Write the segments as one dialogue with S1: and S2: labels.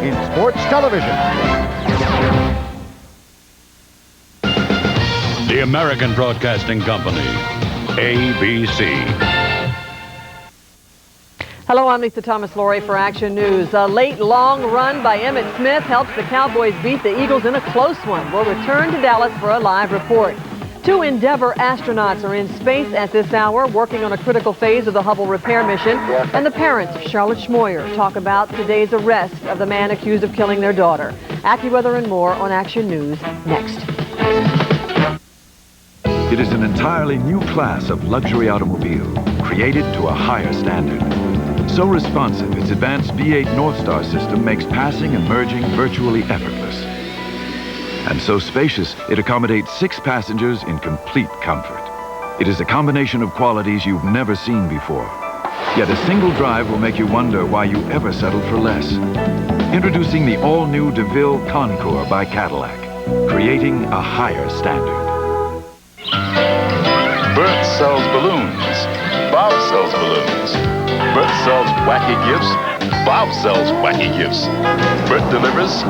S1: in sports television.
S2: The American Broadcasting Company, ABC.
S3: Hello, I'm Lisa Thomas-Laurie for Action News. A late, long run by Emmitt Smith helps the Cowboys beat the Eagles in a close one. We'll return to Dallas for a live report. 2 Endeavour astronauts are in space at this hour, working on a critical phase of the Hubble repair mission. And the parents of Charlotte Schmoyer talk about today's arrest of the man accused of killing their daughter. AccuWeather and more on Action News next.
S4: It is an entirely new class of luxury automobile, created to a higher standard. So responsive, its advanced V8 Northstar system makes passing and merging virtually effortless. And so spacious, it accommodates 6 passengers in complete comfort. It is a combination of qualities you've never seen before. Yet a single drive will make you wonder why you ever settled for less. Introducing the all-new DeVille Concours by Cadillac, creating a higher standard.
S5: Bert sells balloons. Bob sells balloons. Bert sells wacky gifts. Bob sells wacky gifts. Bert delivers.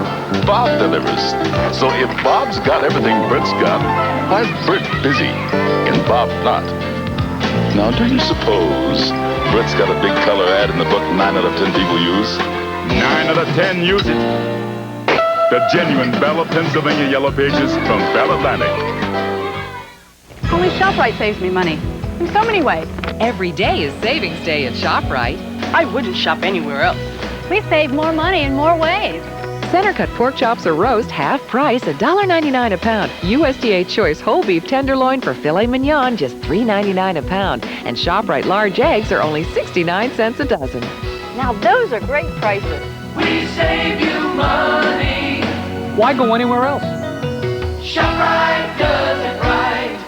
S5: Bob delivers. So if Bob's got everything Bert's got, why's Bert busy and Bob not? Now, do you suppose Bert's got a big color ad in the book 9 out of 10 people use? 9 out of 10 use it. The genuine Bella Pennsylvania Yellow Pages from Bell Atlantic.
S6: Only ShopRite saves me money in so many ways.
S7: Every day is savings day at ShopRite.
S6: I wouldn't shop anywhere else.
S8: We save more money in more ways.
S7: Center-cut pork chops or roast, half price, $1.99 a pound. USDA Choice whole beef tenderloin for filet mignon, just $3.99 a pound. And ShopRite large eggs are only 69 cents a dozen.
S8: Now those are great prices.
S9: We save you money.
S10: Why go anywhere else?
S9: ShopRite does it right.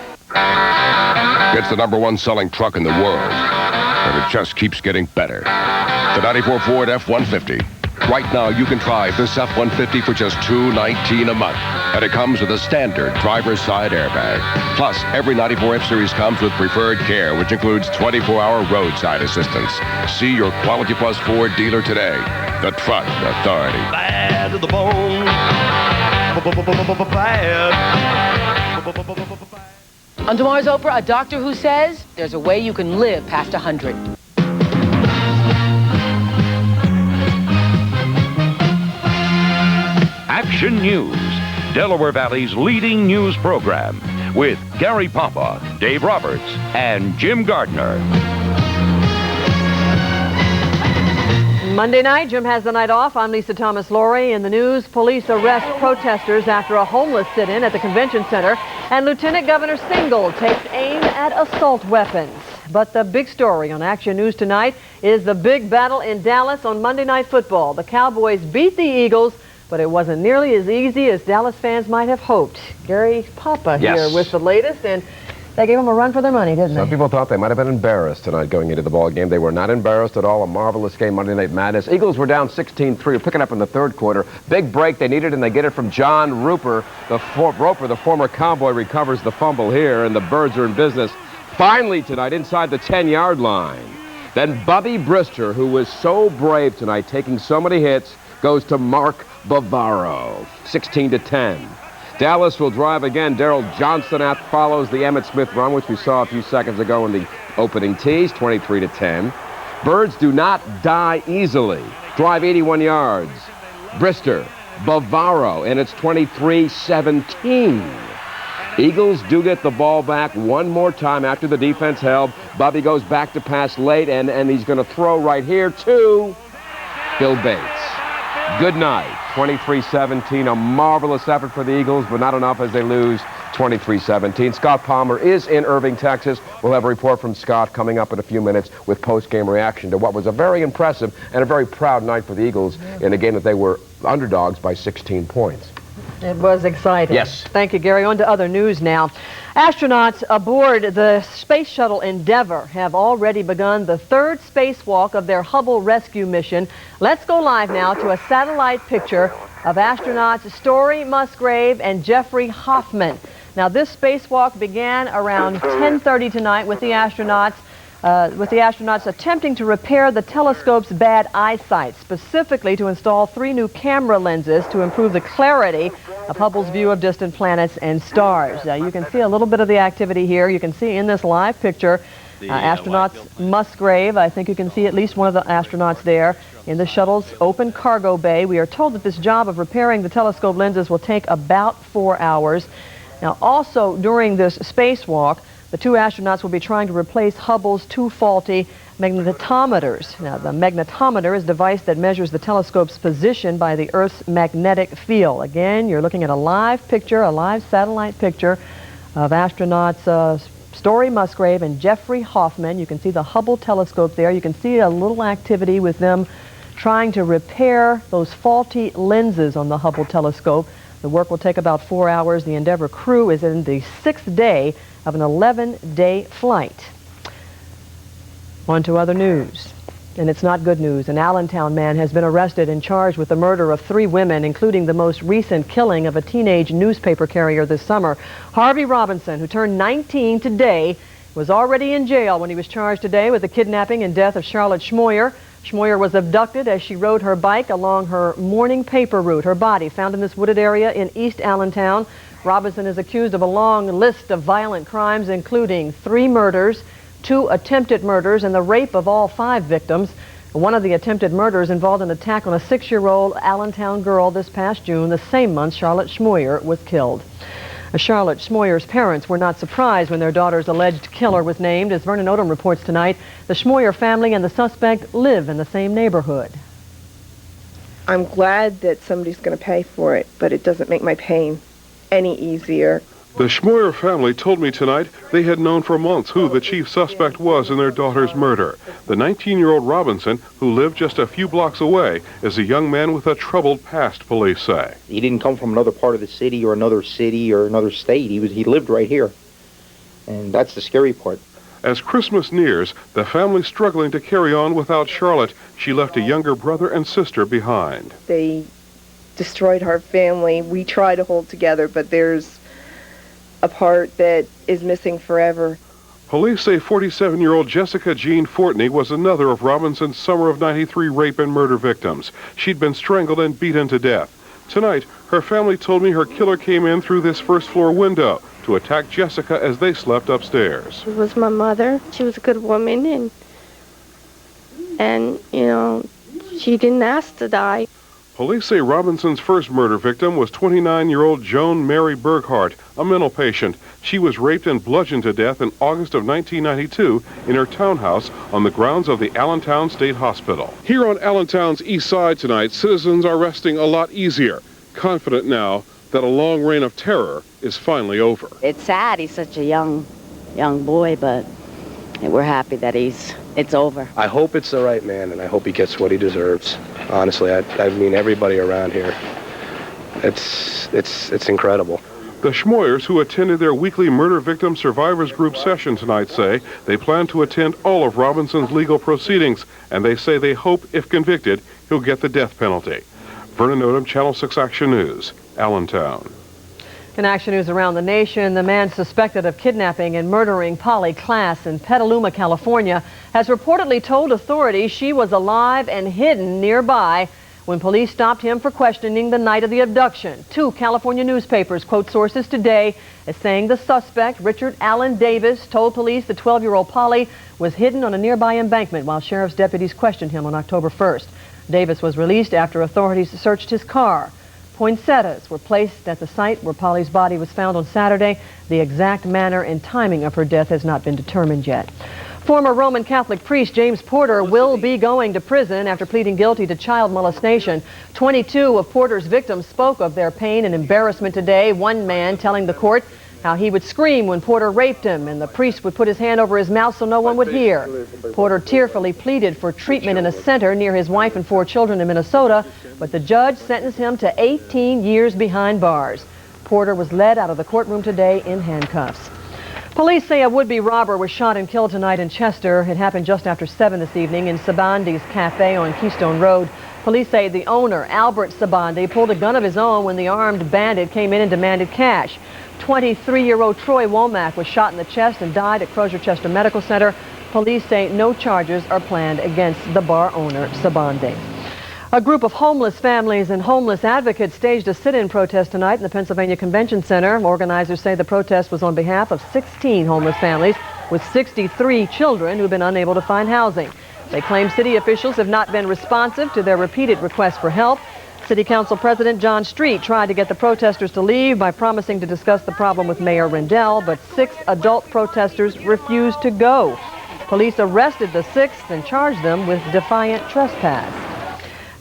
S11: It's the #1 selling truck in the world, and it just keeps getting better. The '94 Ford F-150. Right now, you can drive this F-150 for just $219 a month, and it comes with a standard driver's side airbag. Plus, every '94 F-Series comes with preferred care, which includes 24-hour roadside assistance. See your Quality Plus Ford dealer today. The Truck Authority.
S9: Bad to the bone. Bad.
S12: On tomorrow's Oprah, a doctor who says there's a way you can live past 100.
S2: Action News, Delaware Valley's leading news program, with Gary Papa, Dave Roberts, and Jim Gardner.
S3: Monday night, Jim has the night off. I'm Lisa Thomas-Laurie. In the news, police arrest protesters after a homeless sit-in at the convention center, and Lieutenant Governor Singal takes aim at assault weapons. But the big story on Action News tonight is the big battle in Dallas on Monday Night Football. The Cowboys beat the Eagles, but it wasn't nearly as easy as Dallas fans might have hoped. Gary Papa here with the latest, and they gave them a run for their money, didn't they?
S13: Some people thought they might have been embarrassed tonight going into the ball game. They were not embarrassed at all. A marvelous game, Monday Night Madness. Eagles were down 16-3, picking up in the third quarter. Big break they needed, and they get it from John Roper. The former Cowboy, recovers the fumble here, and the Birds are in business. Finally tonight, inside the 10-yard line. Then Bubby Brister, who was so brave tonight, taking so many hits, goes to Mark Bavaro, 16-10. Dallas will drive again. Darrell Johnson follows the Emmitt Smith run, which we saw a few seconds ago in the opening tees, 23-10. Birds do not die easily. Drive 81 yards. Brister, Bavaro, and it's 23-17. Eagles do get the ball back one more time after the defense held. Bubby goes back to pass late, and he's going to throw right here to Bill Bates. Good night. 23-17, a marvelous effort for the Eagles, but not enough as they lose 23-17. Scott Palmer is in Irving, Texas. We'll have a report from Scott coming up in a few minutes with post-game reaction to what was a very impressive and a very proud night for the Eagles in a game that they were underdogs by 16 points.
S3: It was exciting.
S13: Yes.
S3: Thank you, Gary. On to other news now. Astronauts aboard the Space Shuttle Endeavour have already begun the 3rd spacewalk of their Hubble rescue mission. Let's go live now to a satellite picture of astronauts Story Musgrave and Jeffrey Hoffman. Now, this spacewalk began around 10:30 tonight with the astronauts with the astronauts attempting to repair the telescope's bad eyesight, specifically to install 3 new camera lenses to improve the clarity of Hubble's view of distant planets and stars. You can see a little bit of the activity here. You can see in this live picture astronauts Musgrave. I think you can see at least one of the astronauts there in the shuttle's open cargo bay. We are told that this job of repairing the telescope lenses will take about 4 hours. Now, also during this spacewalk, the 2 astronauts will be trying to replace Hubble's 2 faulty magnetometers. Now, the magnetometer is a device that measures the telescope's position by the Earth's magnetic field. Again, you're looking at a live picture, a live satellite picture of astronauts Story Musgrave and Jeffrey Hoffman. You can see the Hubble telescope there. You can see a little activity with them trying to repair those faulty lenses on the Hubble telescope. The work will take about 4 hours. The Endeavour crew is in the 6th day of an 11-day flight. On to other news. And it's not good news. An Allentown man has been arrested and charged with the murder of 3 women, including the most recent killing of a teenage newspaper carrier this summer. Harvey Robinson, who turned 19 today, was already in jail when he was charged today with the kidnapping and death of Charlotte Schmoyer. Schmoyer was abducted as she rode her bike along her morning paper route. Her body found in this wooded area in East Allentown. Robinson is accused of a long list of violent crimes, including 3 murders, 2 attempted murders, and the rape of all 5 victims. One of the attempted murders involved an attack on a 6-year-old Allentown girl this past June, the same month Charlotte Schmoyer was killed. Charlotte Schmoyer's parents were not surprised when their daughter's alleged killer was named. As Vernon Odom reports tonight, the Schmoyer family and the suspect live in the same neighborhood.
S1: I'm glad that somebody's going to pay for it, but it doesn't make my pain any easier.
S10: The Schmoyer family told me tonight they had known for months who the chief suspect was in their daughter's murder. The 19-year-old Robinson, who lived just a few blocks away, is a young man with a troubled past, police say.
S14: He didn't come from another part of the city or another state. He lived right here. And that's the scary part.
S10: As Christmas nears, the family's struggling to carry on without Charlotte. She left a younger brother and sister behind.
S1: They destroyed our family. We try to hold together, but there's a part that is missing forever.
S10: Police say 47-year-old Jessica Jean Fortney was another of Robinson's summer of '93 rape and murder victims. She'd been strangled and beaten to death. Tonight, her family told me her killer came in through this first-floor window to attack Jessica as they slept upstairs.
S15: It was my mother. She was a good woman, and you know, she didn't ask to die.
S10: Police say Robinson's first murder victim was 29-year-old Joan Mary Burghart, a mental patient. She was raped and bludgeoned to death in August of 1992 in her townhouse on the grounds of the Allentown State Hospital. Here on Allentown's east side tonight, citizens are resting a lot easier, confident now that a long reign of terror is finally over.
S16: It's sad. He's such a young boy, but we're happy that it's over.
S17: I hope it's the right man, and I hope he gets what he deserves. Honestly, I mean, everybody around here, it's incredible.
S10: The Schmoyers, who attended their weekly murder victim survivors group session tonight, say they plan to attend all of Robinson's legal proceedings, and they say they hope, if convicted, he'll get the death penalty. Vernon Odom, Channel 6 Action News, Allentown.
S3: In Action News around the nation, the man suspected of kidnapping and murdering Polly Klaas in Petaluma, California, has reportedly told authorities she was alive and hidden nearby when police stopped him for questioning the night of the abduction. 2 California newspapers quote sources today as saying the suspect, Richard Allen Davis, told police the 12-year-old Polly was hidden on a nearby embankment while sheriff's deputies questioned him on October 1st. Davis was released after authorities searched his car. Poinsettias were placed at the site where Polly's body was found on Saturday. The exact manner and timing of her death has not been determined yet. Former Roman Catholic priest James Porter will be going to prison after pleading guilty to child molestation. 22 of Porter's victims spoke of their pain and embarrassment today. One man telling the court how he would scream when Porter raped him, and the priest would put his hand over his mouth so no one would hear. Porter tearfully pleaded for treatment in a center near his wife and 4 children in Minnesota, but the judge sentenced him to 18 years behind bars. Porter was led out of the courtroom today in handcuffs. Police say a would-be robber was shot and killed tonight in Chester. It happened just after 7 this evening in Sabandi's Cafe on Keystone Road. Police say the owner, Albert Sabandi, pulled a gun of his own when the armed bandit came in and demanded cash. 23-year-old Troy Womack was shot in the chest and died at Crozier Chester Medical Center. Police say no charges are planned against the bar owner, Sabande. A group of homeless families and homeless advocates staged a sit-in protest tonight in the Pennsylvania Convention Center. Organizers say the protest was on behalf of 16 homeless families with 63 children who've been unable to find housing. They claim city officials have not been responsive to their repeated requests for help. City Council President John Street tried to get the protesters to leave by promising to discuss the problem with Mayor Rendell, but 6 adult protesters refused to go. Police arrested the 6th and charged them with defiant trespass.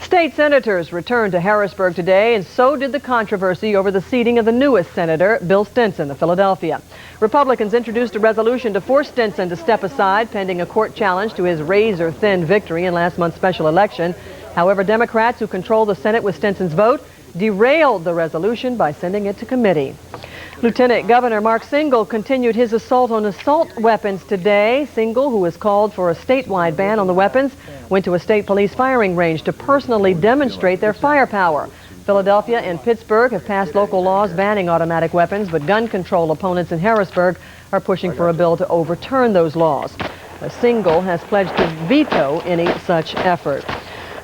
S3: State senators returned to Harrisburg today, and so did the controversy over the seating of the newest senator, Bill Stinson of Philadelphia. Republicans introduced a resolution to force Stinson to step aside pending a court challenge to his razor-thin victory in last month's special election. However, Democrats who control the Senate with Stinson's vote derailed the resolution by sending it to committee. Lieutenant Governor Mark Singal continued his assault on assault weapons today. Singal, who has called for a statewide ban on the weapons, went to a state police firing range to personally demonstrate their firepower. Philadelphia and Pittsburgh have passed local laws banning automatic weapons, but gun control opponents in Harrisburg are pushing for a bill to overturn those laws. Singal has pledged to veto any such effort.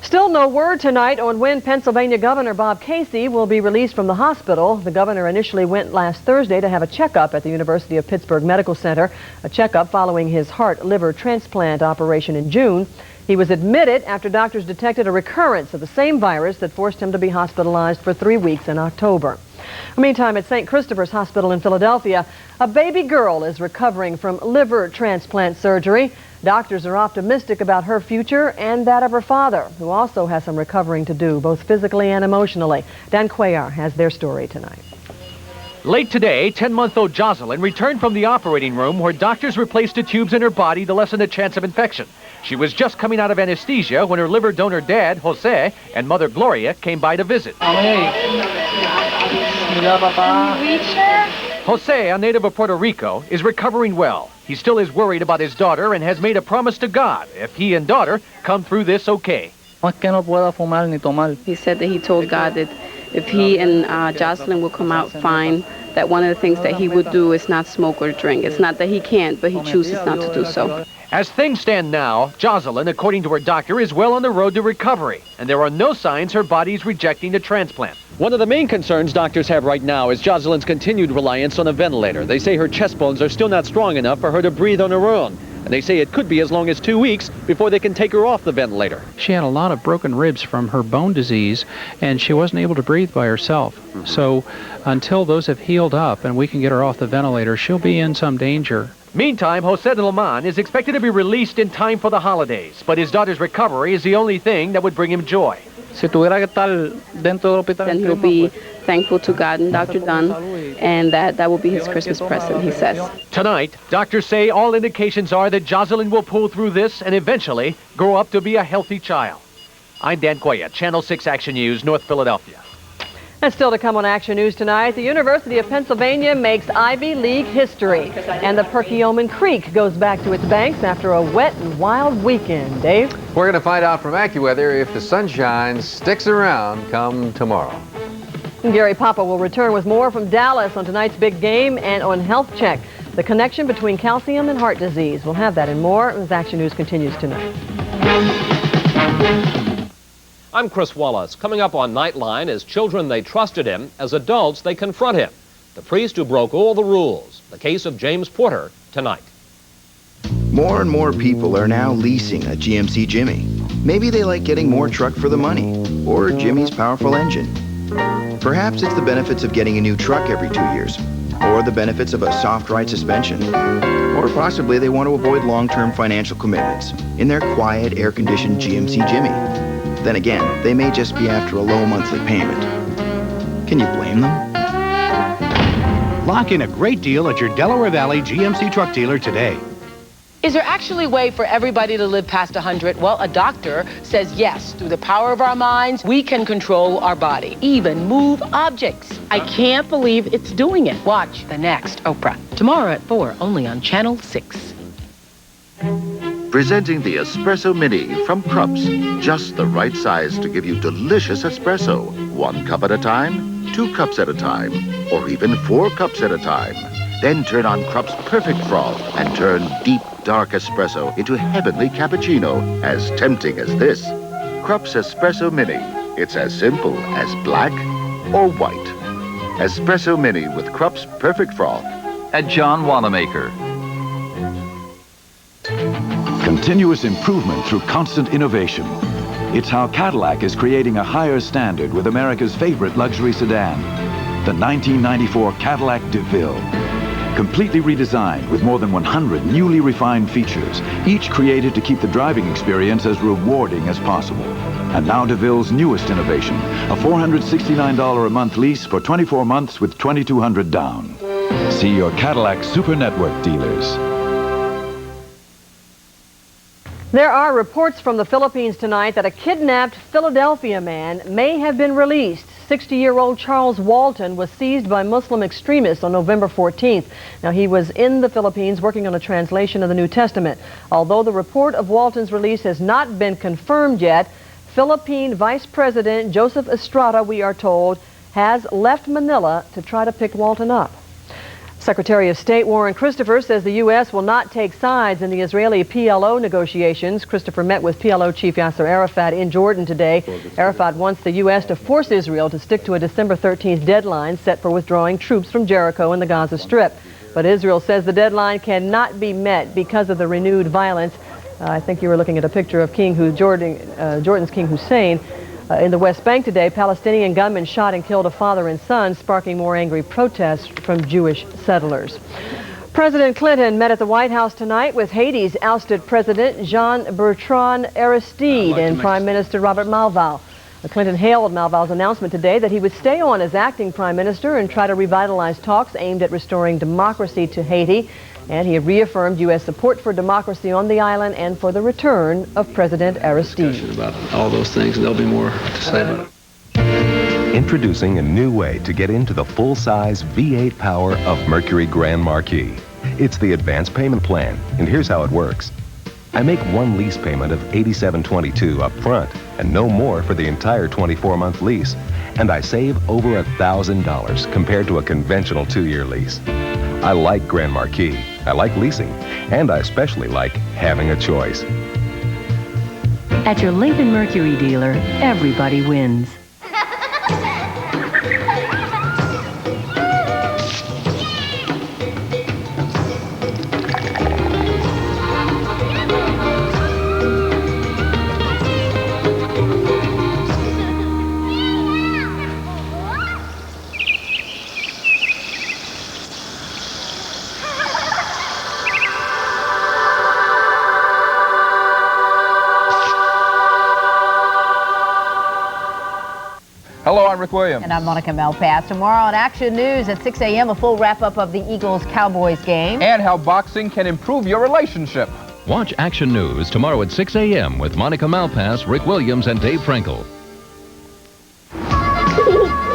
S3: Still no word tonight on when Pennsylvania Governor Bob Casey will be released from the hospital. The governor initially went last Thursday to have a checkup at the University of Pittsburgh Medical Center, a checkup following his heart-liver transplant operation in June. He was admitted after doctors detected a recurrence of the same virus that forced him to be hospitalized for 3 weeks in October. Meantime, at St. Christopher's Hospital in Philadelphia, a baby girl is recovering from liver transplant surgery. Doctors are optimistic about her future and that of her father, who also has some recovering to do, both physically and emotionally. Dan Cuellar has their story tonight.
S18: Late today, 10-month-old Jocelyn returned from the operating room where doctors replaced the tubes in her body to lessen the chance of infection. She was just coming out of anesthesia when her liver donor dad, Jose, and mother Gloria came by to visit. Jose, a native of Puerto Rico, is recovering well. He still is worried about his daughter and has made a promise to God if he and daughter come through this okay.
S19: He said that he told God that if he and Jocelyn will come out fine, that one of the things that he would do is not smoke or drink. It's not that he can't, but he chooses not to do so.
S18: As things stand now, Jocelyn, according to her doctor, is well on the road to recovery, and there are no signs her body's rejecting the transplant. One of the main concerns doctors have right now is Jocelyn's continued reliance on a ventilator. They say her chest bones are still not strong enough for her to breathe on her own, and they say it could be as long as 2 weeks before they can take her off the ventilator.
S20: She had a lot of broken ribs from her bone disease, and she wasn't able to breathe by herself. So until those have healed up and we can get her off the ventilator, she'll be in some danger.
S18: Meantime, Jose de Leman is expected to be released in time for the holidays, but his daughter's recovery is the only thing that would bring him joy.
S19: Then he'll be thankful to God and Dr. Dunn, and that will be his Christmas present, he says.
S18: Tonight, doctors say all indications are that Jocelyn will pull through this and eventually grow up to be a healthy child. I'm Dan Cuellar, Channel 6 Action News, North Philadelphia.
S3: And still to come on Action News tonight, the University of Pennsylvania makes Ivy League history. And the Perkiomen Creek goes back to its banks after a wet and wild weekend. Dave?
S13: We're going to find out from AccuWeather if the sunshine sticks around come tomorrow.
S3: And Gary Papa will return with more from Dallas on tonight's big game and on Health Check, the connection between calcium and heart disease. We'll have that and more as Action News continues tonight.
S21: I'm Chris Wallace. Coming up on Nightline, as children they trusted him, as adults they confront him. The priest who broke all the rules. The case of James Porter tonight.
S22: More and more people are now leasing a GMC Jimmy. Maybe they like getting more truck for the money, or Jimmy's powerful engine. Perhaps it's the benefits of getting a new truck every 2 years, or the benefits of a soft ride suspension. Or possibly they want to avoid long-term financial commitments in their quiet, air-conditioned GMC Jimmy. Then again, they may just be after a low monthly payment. Can you blame them?
S23: Lock in a great deal at your Delaware Valley GMC truck dealer today.
S12: Is there actually a way for everybody to live past 100? Well, a doctor says yes. Through the power of our minds, we can control our body, even move objects. I can't believe it's doing it. Watch the next Oprah. Tomorrow at 4, only on Channel 6.
S24: Presenting the Espresso Mini from Krups. Just the right size to give you delicious espresso. 1 cup at a time, 2 cups at a time, or even 4 cups at a time. Then turn on Krupp's Perfect Froth and turn deep, dark espresso into heavenly cappuccino, as tempting as this. Krupp's Espresso Mini. It's as simple as black or white. Espresso Mini with Krupp's Perfect Froth.
S4: At John Wanamaker.
S5: Continuous improvement through constant innovation. It's how Cadillac is creating a higher standard with America's favorite luxury sedan, the 1994 Cadillac DeVille. Completely redesigned with more than 100 newly refined features, each created to keep the driving experience as rewarding as possible. And now DeVille's newest innovation, a $469 a month lease for 24 months with $2,200 down. See your Cadillac Super Network dealers.
S3: There are reports from the Philippines tonight that a kidnapped Philadelphia man may have been released. 60-year-old Charles Walton was seized by Muslim extremists on November 14th. Now, he was in the Philippines working on a translation of the New Testament. Although the report of Walton's release has not been confirmed yet, Philippine Vice President Joseph Estrada, we are told, has left Manila to try to pick Walton up. Secretary of State Warren Christopher says the U.S. will not take sides in the Israeli PLO negotiations. Christopher met with PLO Chief Yasser Arafat in Jordan today. Arafat wants the U.S. to force Israel to stick to a December 13th deadline set for withdrawing troops from Jericho and the Gaza Strip. But Israel says the deadline cannot be met because of the renewed violence. I think you were looking at a picture of Jordan's King Hussein. In the West Bank today, Palestinian gunmen shot and killed a father and son, sparking more angry protests from Jewish settlers. President Clinton met at the White House tonight with Haiti's ousted President Jean-Bertrand Aristide and Prime Minister Robert Malval. Clinton hailed Malval's announcement today that he would stay on as acting prime minister and try to revitalize talks aimed at restoring democracy to Haiti. And he reaffirmed U.S. support for democracy on the island and for the return of President Aristide.
S6: About all those things, and there'll be more to say about it.
S7: Introducing a new way to get into the full-size V8 power of Mercury Grand Marquis. It's the advance payment plan, and here's how it works. I make one lease payment of $87.22 up front, and no more for the entire 24-month lease, and I save over $1,000 compared to a conventional 2-year lease. I like Grand Marquis, I like leasing, and I especially like having a choice.
S25: At your Lincoln Mercury dealer, everybody wins.
S26: Hello, I'm Rick Williams.
S27: And I'm Monica Malpass. Tomorrow on Action News at 6 a.m., a full wrap-up of the Eagles-Cowboys game.
S26: And how boxing can improve your relationship.
S2: Watch Action News tomorrow at 6 a.m. with Monica Malpass, Rick Williams, and Dave Frankel.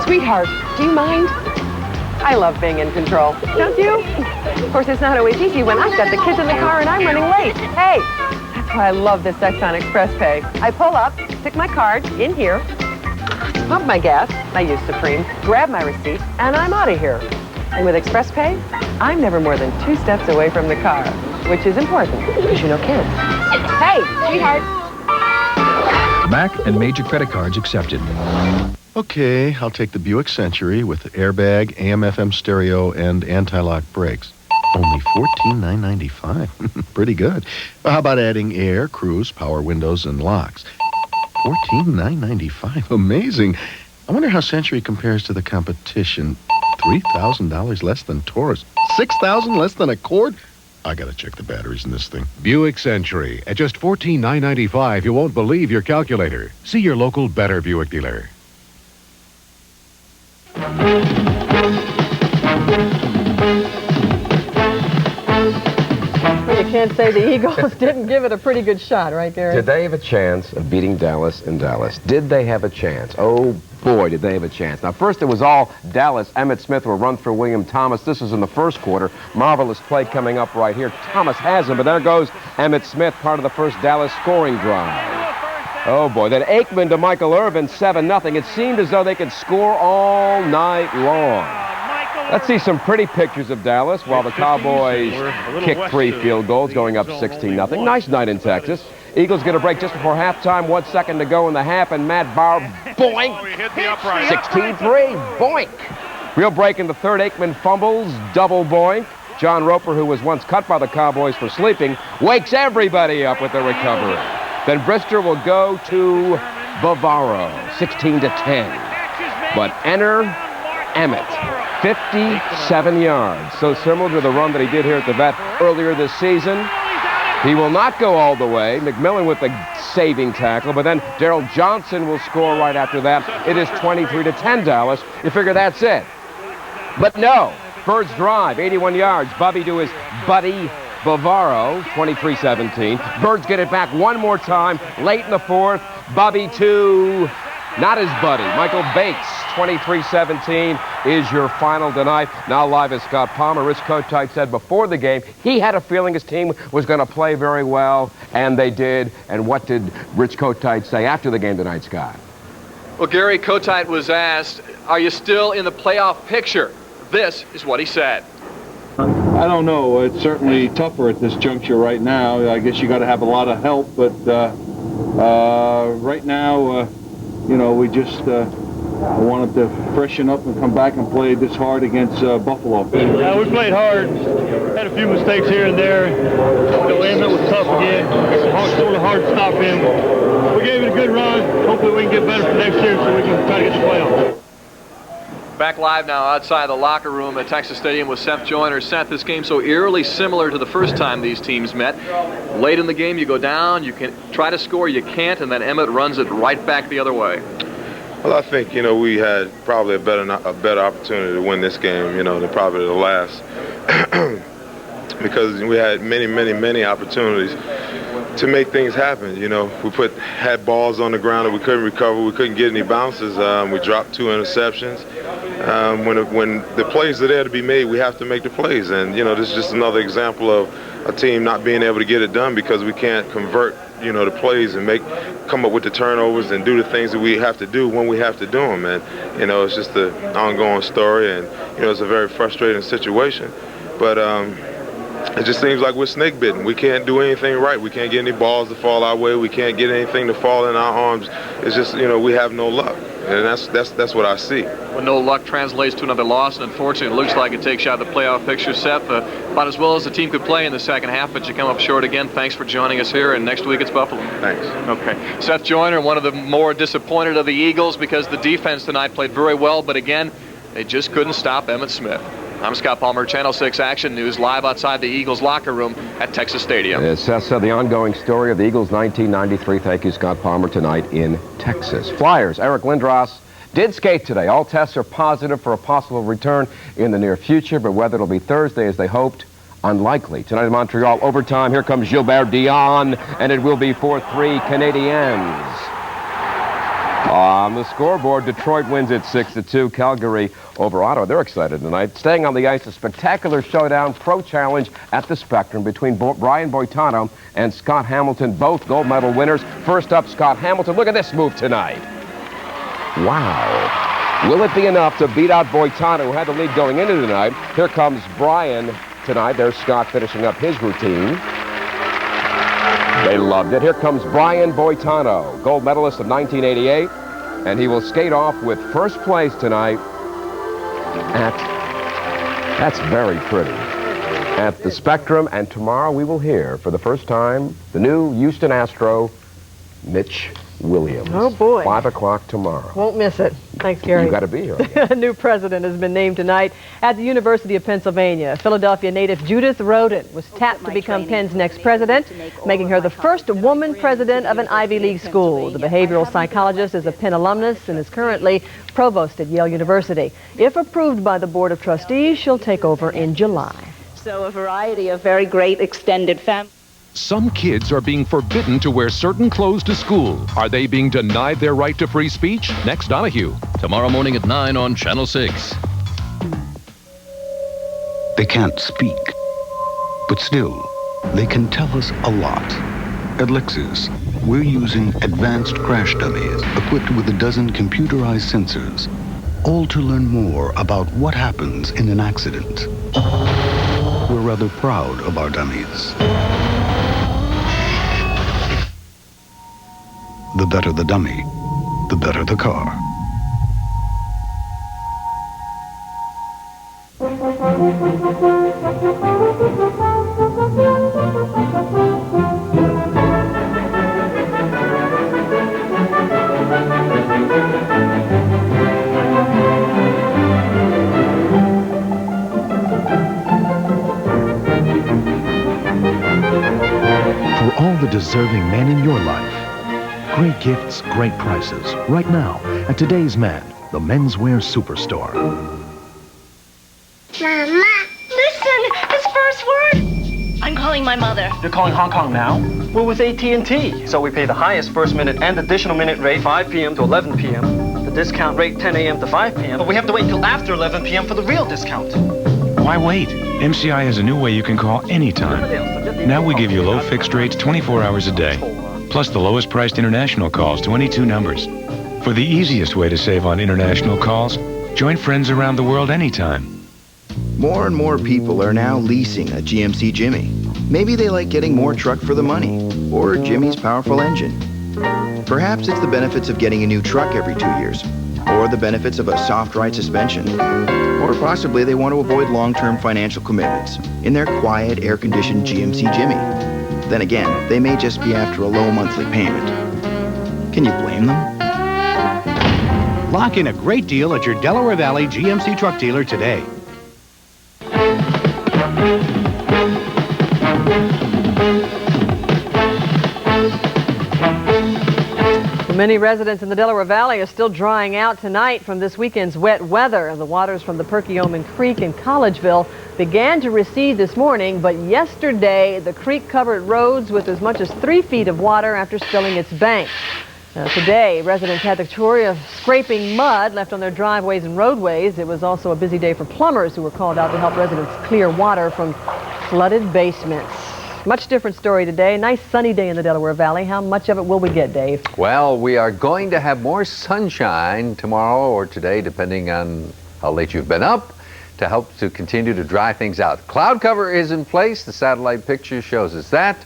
S3: Sweetheart, do you mind? I love being in control. Don't you? Of course, it's not always easy when I've got the kids in the car and I'm running late. Hey, that's why I love this Exxon Express Pay. I pull up, stick my card in here, pump my gas, I use Supreme, grab my receipt, and I'm out of here. And with Express Pay, I'm never more than 2 steps away from the car, which is important because you know kids. Hey, sweetheart.
S28: Mac and major credit cards accepted.
S29: Okay, I'll take the Buick Century with airbag, AM/FM stereo, and anti-lock brakes. Only $14,995. Pretty good. How about adding air, cruise, power windows, and locks? $14,995. Amazing. I wonder how Century compares to the competition. $3,000 less than Taurus. $6,000 less than Accord. I gotta check the batteries in this thing.
S30: Buick Century at just $14,995. You won't believe your calculator. See your local Better Buick dealer.
S3: You can't say the Eagles didn't give it a pretty good shot, right, Gary?
S13: Did they have a chance of beating Dallas in Dallas? Did they have a chance? Oh, boy, did they have a chance. Now, first it was all Dallas. Emmitt Smith will run through William Thomas. This is in the first quarter. Marvelous play coming up right here. Thomas has him, but there goes Emmitt Smith, part of the first Dallas scoring drive. Oh, boy. Then Aikman to Michael Irvin, 7-0. It seemed as though they could score all night long.
S9: Michael
S13: Let's see some pretty pictures of Dallas while the Cowboys kick 3 field goals, going up 16-0. Nice night in Texas. Eagles get a break just before halftime, 1 second to go in the half, and Matt Bauer, boink, 16-3, boink. Real break in the third, Aikman fumbles, double boink. John Roper, who was once cut by the Cowboys for sleeping, wakes everybody up with the recovery. Then Brister will go to Bavaro, 16-10. But enter Emmett, 57 yards. So similar to the run that he did here at the vet earlier this season. He will not go all the way. McMillan with the saving tackle, but then Darrell Johnson will score right after that. It is 23-10 Dallas. You figure that's it. But no, Bird's drive, 81 yards. Bubby to his buddy Bavaro, 23-17. Birds get it back one more time late in the fourth. Bubby to not his buddy, Michael Bates, 23-17 is your final tonight. Now live is Scott Palmer. Rich Kotite said before the game he had a feeling his team was going to play very well, and they did. And what did Rich Kotite say after the game tonight, Scott?
S1: Well, Gary, Kotite was asked, are you still in the playoff picture? This is what he said.
S8: I don't know. It's certainly tougher at this juncture right now. I guess you got to have a lot of help, but right now, you know, we just wanted to freshen up and come back and play this hard against Buffalo.
S10: Yeah, we played hard. Had a few mistakes here and there. The Emmett was tough again. Sort of hard to stop him. We gave it a good run. Hopefully we can get better for next year so we can try to get the playoffs.
S1: Back live now outside the locker room at Texas Stadium with Seth Joyner. Seth, this game so eerily similar to the first time these teams met. Late in the game, you go down, you can try to score, you can't, and then Emmett runs it right back the other way.
S11: Well, I think, you know, we had probably a better opportunity to win this game, you know, than probably the last. Because we had many opportunities to make things happen. You know, we had balls on the ground that we couldn't recover. We couldn't get any bounces. We dropped 2 interceptions. When the plays are there to be made, we have to make the plays. And, you know, this is just another example of a team not being able to get it done because we can't convert, you know, the plays and come up with the turnovers and do the things that we have to do when we have to do them. And, you know, it's just an ongoing story, and, you know, it's a very frustrating situation. But it just seems like we're snake bitten. We can't do anything right. We can't get any balls to fall our way. We can't get anything to fall in our arms. It's just, you know, we have no luck. And that's what I see.
S1: When no luck translates to another loss, and unfortunately it looks like it takes you out of the playoff picture. Seth, about as well as the team could play in the second half, but you come up short again. Thanks for joining us here, and next week it's Buffalo.
S11: Thanks.
S1: Okay. Seth Joyner, one of the more disappointed of the Eagles because the defense tonight played very well, but again, they just couldn't stop Emmitt Smith. I'm Scott Palmer, Channel 6 Action News, live outside the Eagles locker room at Texas Stadium.
S13: As Seth said, the ongoing story of the Eagles 1993. Thank you, Scott Palmer, tonight in Texas. Flyers, Eric Lindros did skate today. All tests are positive for a possible return in the near future, but whether it'll be Thursday as they hoped, unlikely. Tonight in Montreal, overtime, here comes Gilbert Dion, and it will be 4-3 Canadiens. On the scoreboard, Detroit wins it 6-2. Calgary over Ottawa. They're excited tonight. Staying on the ice, a spectacular showdown, pro challenge at the Spectrum between Brian Boitano and Scott Hamilton, both gold medal winners. First up, Scott Hamilton. Look at this move tonight. Wow. Will it be enough to beat out Boitano, who had the lead going into tonight? Here comes Brian tonight. There's Scott finishing up his routine. They loved it. Here comes Brian Boitano, gold medalist of 1988, and he will skate off with first place tonight that's very pretty, at the Spectrum. And tomorrow we will hear for the first time the new Houston Astro, Mitch Williams.
S3: Oh, boy.
S13: 5 o'clock tomorrow.
S3: Won't miss it. Thanks, Gary.
S13: You got to be here.
S3: A new president has been named tonight at the University of Pennsylvania. Philadelphia native Judith Rodin was tapped to become Penn's next president, making her the first woman president of an Ivy League school. The behavioral psychologist is a Penn alumnus and is currently provost at Yale University. If approved by the Board of Trustees, she'll take over in July.
S14: So a variety of very great extended families.
S30: Some kids are being forbidden to wear certain clothes to school. Are they being denied their right to free speech? Next, Donahue.
S28: Tomorrow morning at 9 on Channel 6.
S15: They can't speak, but still, they can tell us a lot. At Lexus, we're using advanced crash dummies equipped with a dozen computerized sensors all to learn more about what happens in an accident. We're rather proud of our dummies. The better the dummy, the better the car.
S30: For all the deserving men in your life, great gifts, great prices. Right now, at Today's Man, the menswear superstore.
S12: Mama, listen, his first word. I'm calling my mother.
S16: You're calling Hong Kong now? We're with AT&T, so we pay the highest first minute and additional minute rate 5 p.m. to 11 p.m. The discount rate 10 a.m. to 5 p.m. But we have to wait until after 11 p.m. for the real discount.
S17: Why wait? MCI has a new way you can call anytime. Now we give you low fixed rates 24 hours a day, plus the lowest priced international calls to any 2 numbers. For the easiest way to save on international calls, join friends around the world anytime.
S18: More and more people are now leasing a GMC Jimmy. Maybe they like getting more truck for the money, or Jimmy's powerful engine. Perhaps it's the benefits of getting a new truck every 2 years, or the benefits of a soft ride suspension. Or possibly they want to avoid long-term financial commitments in their quiet, air-conditioned GMC Jimmy. Then again, they may just be after a low monthly payment. Can you blame them?
S30: Lock in a great deal at your Delaware Valley GMC truck dealer today.
S3: Many residents in the Delaware Valley are still drying out tonight from this weekend's wet weather. The waters from the Perkiomen Creek in Collegeville began to recede this morning, but yesterday the creek covered roads with as much as 3 feet of water after spilling its banks. Today, residents had the chore of scraping mud left on their driveways and roadways. It was also a busy day for plumbers who were called out to help residents clear water from flooded basements. Much different story today. Nice sunny day in the Delaware Valley. How much of it will we get, Dave?
S19: Well, we are going to have more sunshine tomorrow or today, depending on how late you've been up, to help to continue to dry things out. Cloud cover is in place. The satellite picture shows us that.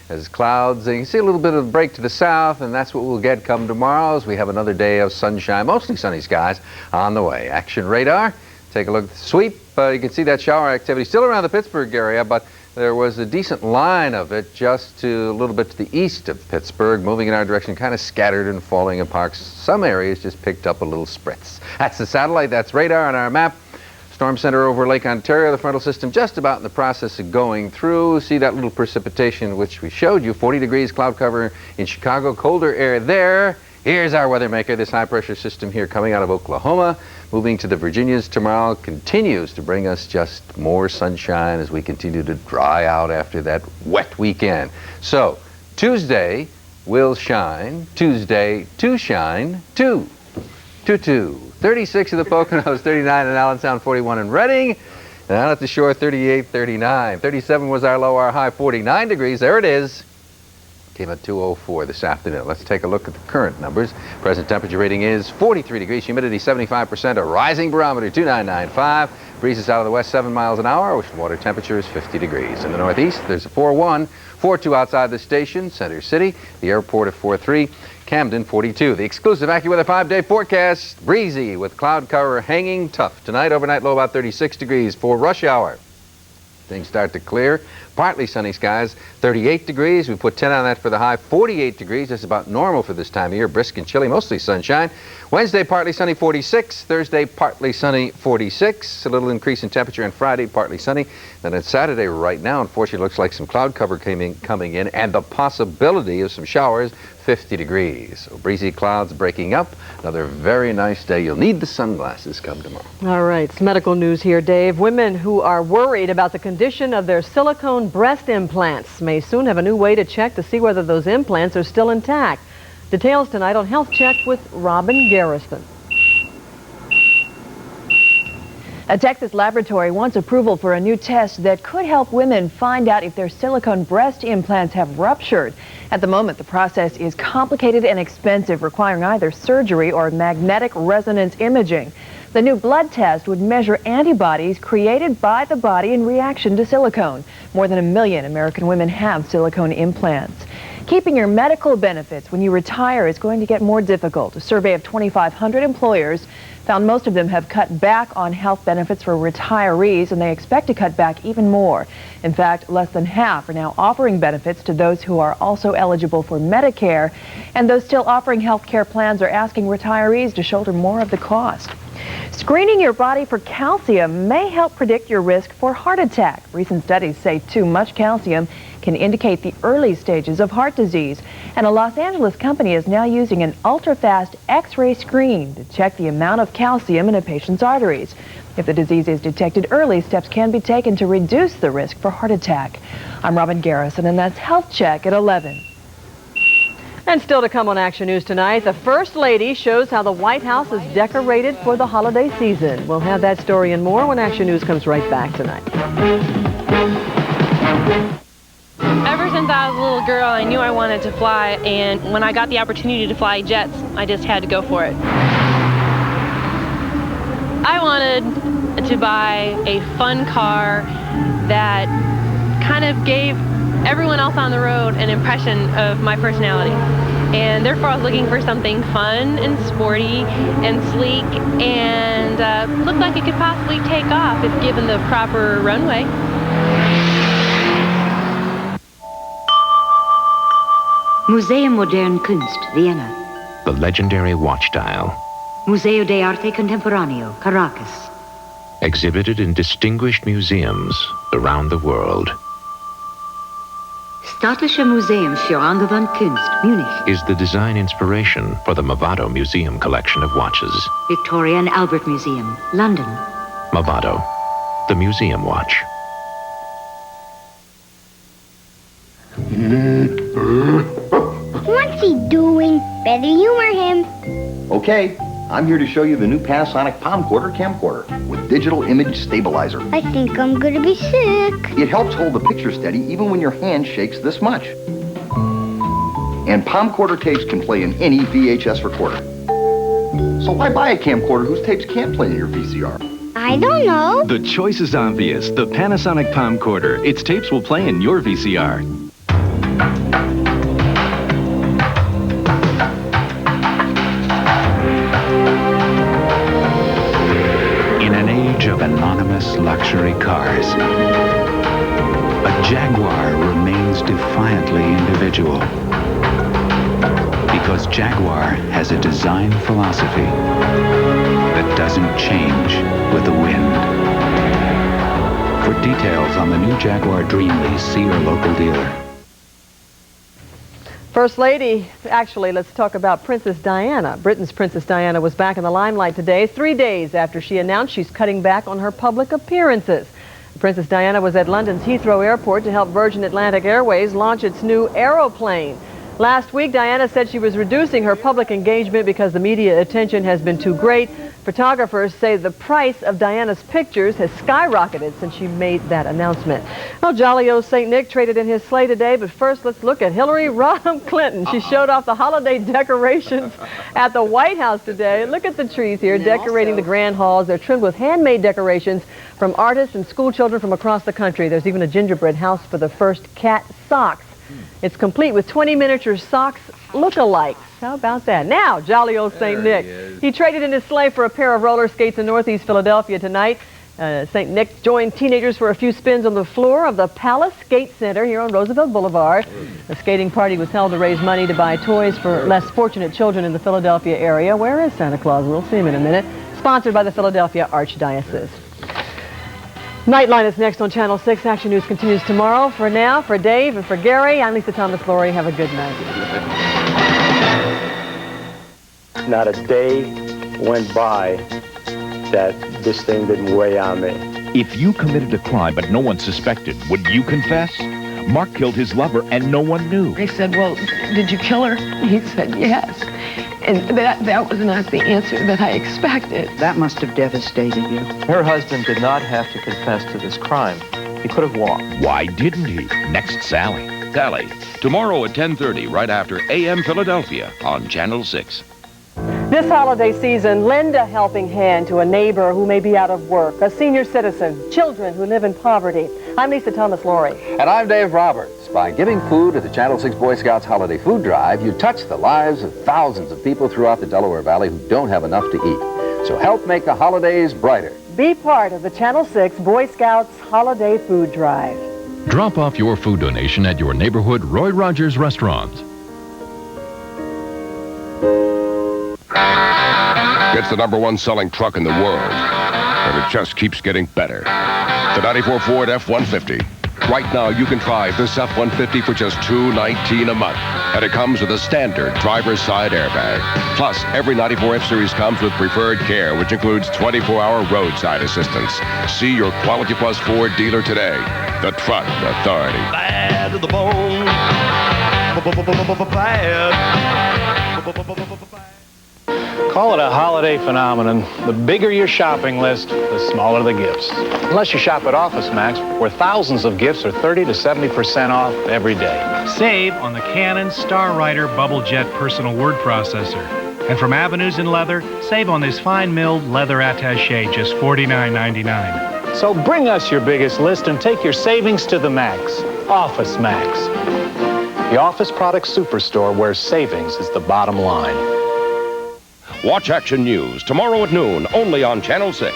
S19: As clouds, and you can see a little bit of a break to the south, and that's what we'll get come tomorrow as we have another day of sunshine, mostly sunny skies on the way. Action radar. Take a look at the sweep. You can see that shower activity still around the Pittsburgh area, but there was a decent line of it just to a little bit to the east of Pittsburgh, moving in our direction, kind of scattered and falling in parks. Some areas just picked up a little spritz. That's the satellite, that's radar on our map. Storm center over Lake Ontario, the frontal system just about in the process of going through. See that little precipitation which we showed you, 40 degrees cloud cover in Chicago, colder air there. Here's our weather maker, this high pressure system here coming out of Oklahoma, moving to the Virginias tomorrow, continues to bring us just more sunshine as we continue to dry out after that wet weekend. So Tuesday will shine, Tuesday to shine, 2. 36 in the Poconos, 39 in Allentown, 41 in Reading, and out at the shore, 38, 39. 37 was our low, our high, 49 degrees. There it is. Came at 2:04 this afternoon. Let's take a look at the current numbers. Present temperature rating is 43 degrees, humidity 75%, a rising barometer 2995. Breezes out of the west 7 miles an hour. Ocean water temperature is 50 degrees. In the northeast, there's a 4-1, 4-2 outside the station, Center City, the airport at 4-3. Camden 42. The exclusive AccuWeather 5-day forecast, breezy with cloud cover hanging tough. Tonight, overnight low about 36 degrees for rush hour. Things start to clear. Partly sunny skies, 38 degrees. We put 10 on that for the high, 48 degrees. That's about normal for this time of year. Brisk and chilly, mostly sunshine. Wednesday, partly sunny, 46. Thursday, partly sunny, 46. A little increase in temperature on Friday, partly sunny. Then on Saturday, right now, unfortunately, looks like some cloud cover coming in and the possibility of some showers, 50 degrees. So breezy clouds breaking up. Another very nice day. You'll need the sunglasses come tomorrow.
S3: All right, it's medical news here, Dave. Women who are worried about the condition of their silicone breast implants may soon have a new way to check to see whether those implants are still intact. Details tonight on Health Check with Robin Garrison.
S27: A Texas laboratory wants approval for a new test that could help women find out if their silicone breast implants have ruptured. At the moment, the process is complicated and expensive, requiring either surgery or magnetic resonance imaging. The new blood test would measure antibodies created by the body in reaction to silicone. More than 1 million American women have silicone implants. Keeping your medical benefits when you retire is going to get more difficult. A survey of 2,500 employers found most of them have cut back on health benefits for retirees, and they expect to cut back even more. In fact, less than half are now offering benefits to those who are also eligible for Medicare, and those still offering health care plans are asking retirees to shoulder more of the cost. Screening your body for calcium may help predict your risk for heart attack. Recent studies say too much calcium can indicate the early stages of heart disease. And a Los Angeles company is now using an ultra-fast X-ray screen to check the amount of calcium in a patient's arteries. If the disease is detected early, steps can be taken to reduce the risk for heart attack. I'm Robin Garrison, and that's Health Check at 11.
S3: And still to come on Action News tonight, the First Lady shows how the White House is decorated for the holiday season. We'll have that story and more when Action News comes right back tonight.
S4: Ever since I was a little girl, I knew I wanted to fly, and when I got the opportunity to fly jets, I just had to go for it. I wanted to buy a fun car that kind of gave everyone else on the road an impression of my personality. And therefore I was looking for something fun and sporty and sleek and looked like it could possibly take off if given the proper runway.
S5: Museum Moderne Kunst, Vienna.
S6: The legendary watch dial.
S5: Museo de Arte Contemporaneo, Caracas.
S6: Exhibited in distinguished museums around the world.
S5: Staatliche Museum für Angewandte Kunst, Munich.
S6: Is the design inspiration for the Movado Museum collection of watches.
S5: Victoria and Albert Museum, London.
S6: Movado, the museum watch.
S7: What's he doing? Better humor him.
S20: Okay, I'm here to show you the new Panasonic Palm Quarter camcorder with digital image stabilizer.
S7: I think I'm gonna be sick.
S20: It helps hold the picture steady even when your hand shakes this much. And Palm Quarter tapes can play in any VHS recorder. So why buy a camcorder whose tapes can't play in your VCR?
S7: I don't know.
S21: The choice is obvious. The Panasonic Palm Quarter. Its tapes will play in your VCR.
S15: Of anonymous luxury cars, a Jaguar remains defiantly individual because Jaguar has a design philosophy that doesn't change with the wind. For details on the new Jaguar Dream Lease, see your local dealer.
S3: First Lady, actually, let's talk about Princess Diana. Britain's Princess Diana was back in the limelight today, 3 days after she announced she's cutting back on her public appearances. Princess Diana was at London's Heathrow Airport to help Virgin Atlantic Airways launch its new aeroplane. Last week, Diana said she was reducing her public engagement because the media attention has been too great. Photographers say the price of Diana's pictures has skyrocketed since she made that announcement. Well, jolly old St. Nick traded in his sleigh today, but first let's look at Hillary Rodham Clinton. She showed off the holiday decorations at the White House today. Look at the trees here decorating the grand halls. They're trimmed with handmade decorations from artists and school children from across the country. There's even a gingerbread house for the first cat socks. It's complete with 20 miniature socks look-alikes. How about that? Now, jolly old St. Nick. He traded in his sleigh for a pair of roller skates in Northeast Philadelphia tonight. St. Nick joined teenagers for a few spins on the floor of the Palace Skate Center here on Roosevelt Boulevard. The skating party was held to raise money to buy toys for less fortunate children in the Philadelphia area. Where is Santa Claus? We'll see him in a minute. Sponsored by the Philadelphia Archdiocese. Nightline is next on Channel 6. Action News continues tomorrow. For now, for Dave and for Gary, I'm Lisa Thomas Laurie. Have a good night.
S22: Not a day went by that this thing didn't weigh on me.
S2: If you committed a crime but no one suspected, would you confess? Mark killed his lover and no one knew.
S23: I said, well, did you kill her? He said, yes. And that was not the answer that I expected.
S24: That must have devastated you.
S16: Her husband did not have to confess to this crime. He could have walked.
S2: Why didn't he? Next, Sally. Sally, tomorrow at 10:30, right after AM Philadelphia on Channel 6.
S3: This holiday season, lend a helping hand to a neighbor who may be out of work, a senior citizen, children who live in poverty. I'm Lisa Thomas Laurie.
S19: And I'm Dave Roberts. By giving food at the Channel 6 Boy Scouts Holiday Food Drive, you touch the lives of thousands of people throughout the Delaware Valley who don't have enough to eat. So help make the holidays brighter.
S3: Be part of the Channel 6 Boy Scouts Holiday Food Drive.
S28: Drop off your food donation at your neighborhood Roy Rogers restaurant.
S1: It's the #1 selling truck in the world, and it just keeps getting better. The 94 Ford F-150. Right now, you can drive this F-150 for just $219 a month, and it comes with a standard driver's side airbag. Plus, every 94 F-Series comes with preferred care, which includes 24-hour roadside assistance. See your Quality Plus Ford dealer today. The Truck Authority.
S8: Bad to the bone. Bad. Call it a holiday phenomenon. The bigger your shopping list, the smaller the gifts. Unless you shop at Office Max, where thousands of gifts are 30 to 70% off every day.
S9: Save on the Canon StarWriter Bubble Jet Personal Word Processor. And from Avenues in Leather, save on this fine milled leather attaché, just $49.99.
S8: So bring us your biggest list and take your savings to the max. Office Max. The office products superstore where savings is the bottom line.
S2: Watch Action News tomorrow at noon, only on Channel 6.